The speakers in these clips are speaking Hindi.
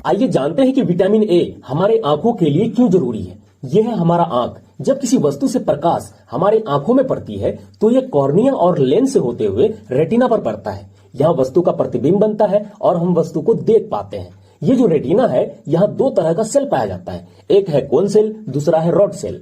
आइए जानते हैं कि विटामिन ए हमारे आंखों के लिए क्यों जरूरी है। यह है हमारा आंख। जब किसी वस्तु से प्रकाश हमारे आंखों में पड़ती है तो यह कॉर्निया और लेंस से होते हुए रेटिना पर पड़ता है। यहाँ वस्तु का प्रतिबिंब बनता है और हम वस्तु को देख पाते हैं। ये जो रेटिना है, यहाँ दो तरह का सेल पाया जाता है। एक है कोन सेल, दूसरा है रॉड सेल।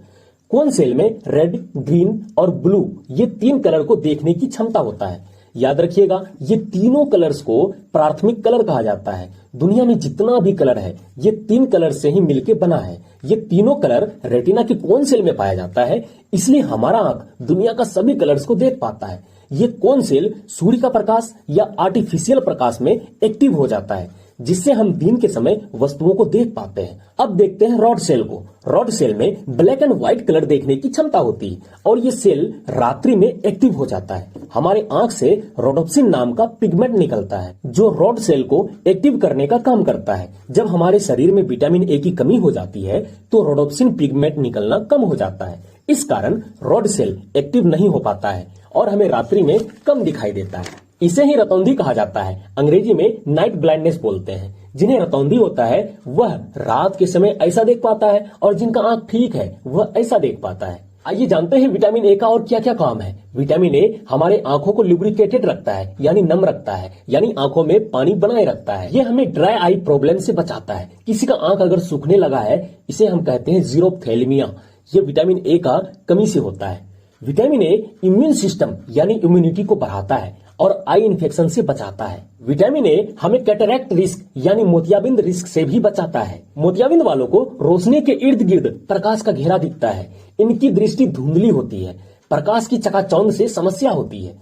कोन सेल में रेड, ग्रीन और ब्लू ये तीन कलर को देखने की क्षमता होता है। याद रखिएगा, ये तीनों कलर्स को प्राथमिक कलर कहा जाता है। दुनिया में जितना भी कलर है ये तीन कलर से ही मिलके बना है। ये तीनों कलर रेटिना के कोन सेल में पाया जाता है, इसलिए हमारा आंख दुनिया का सभी कलर्स को देख पाता है। ये कोन सेल सूर्य का प्रकाश या आर्टिफिशियल प्रकाश में एक्टिव हो जाता है, जिससे हम दिन के समय वस्तुओं को देख पाते हैं। अब देखते हैं रॉड सेल को। रॉड सेल में ब्लैक एंड व्हाइट कलर देखने की क्षमता होती है और ये सेल रात्रि में एक्टिव हो जाता है। हमारे आंख से रोडोप्सिन नाम का पिगमेंट निकलता है जो रॉड सेल को एक्टिव करने का काम करता है। जब हमारे शरीर में विटामिन ए की कमी हो जाती है तो रोडोप्सिन पिगमेंट निकलना कम हो जाता है। इस कारण रॉड सेल एक्टिव नहीं हो पाता है और हमें रात्रि में कम दिखाई देता है। इसे ही रतौंधी कहा जाता है। अंग्रेजी में नाइट ब्लाइंडनेस बोलते हैं। जिन्हें रतौंधी होता है वह रात के समय ऐसा देख पाता है और जिनका आंख ठीक है वह ऐसा देख पाता है। आइए जानते हैं विटामिन ए का और क्या क्या काम है। विटामिन ए हमारे आंखों को लुब्रिकेटेड रखता है, यानी नम रखता है, यानी आंखों में पानी बनाए रखता है। ये हमें ड्राई आई प्रॉब्लम से बचाता है। किसी का आंख अगर सूखने लगा है, इसे हम कहते हैं जीरोप्थेल्मिया। ये विटामिन ए का कमी से होता है। विटामिन ए इम्यून सिस्टम यानी इम्यूनिटी को बढ़ाता है और आई इन्फेक्शन से बचाता है। विटामिन ए हमें कैटरैक्ट रिस्क यानी मोतियाबिंद रिस्क से भी बचाता है। मोतियाबिंद वालों को रोशनी के इर्द गिर्द प्रकाश का घेरा दिखता है। इनकी दृष्टि धुंधली होती है, प्रकाश की चकाचौंध से समस्या होती है।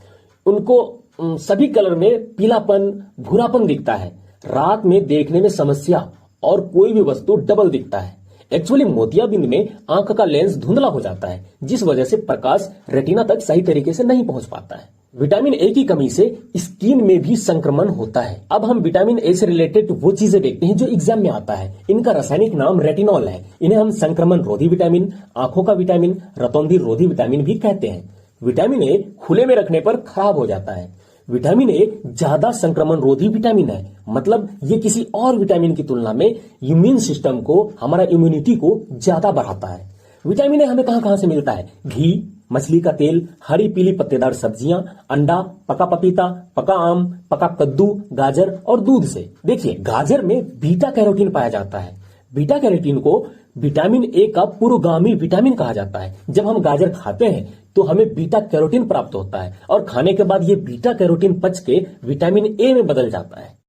उनको सभी कलर में पीलापन, भूरापन दिखता है। रात में देखने में समस्या और कोई भी वस्तु डबल दिखता है। एक्चुअली मोतियाबिंद में आंख का लेंस धुंधला हो जाता है, जिस वजह से प्रकाश रेटिना तक सही तरीके से नहीं पहुंच पाता है। विटामिन ए की कमी से स्किन में भी संक्रमण होता है। अब हम विटामिन ए से रिलेटेड वो चीजें देखते हैं जो एग्जाम में आता है। इनका रासायनिक नाम रेटिनॉल है। इन्हें हम संक्रमण रोधी विटामिन, आंखों का विटामिन, रतौंधी रोधी विटामिन भी कहते हैं। विटामिन ए खुले में रखने पर खराब हो जाता है। विटामिन ए ज्यादा संक्रमण रोधी विटामिन है, मतलब ये किसी और विटामिन की तुलना में इम्यून सिस्टम को, हमारा इम्यूनिटी को ज्यादा बढ़ाता है। विटामिन ए हमें कहां कहां से मिलता है? घी, मछली का तेल, हरी पीली पत्तेदार सब्जियां, अंडा, पका पपीता, पका आम, पका कद्दू, गाजर और दूध से। देखिए, गाजर में बीटा कैरोटीन पाया जाता है। बीटा कैरोटीन को विटामिन ए का पूर्वगामी विटामिन कहा जाता है। जब हम गाजर खाते हैं तो हमें बीटा कैरोटीन प्राप्त होता है और खाने के बाद ये बीटा कैरोटीन पच के विटामिन ए में बदल जाता है।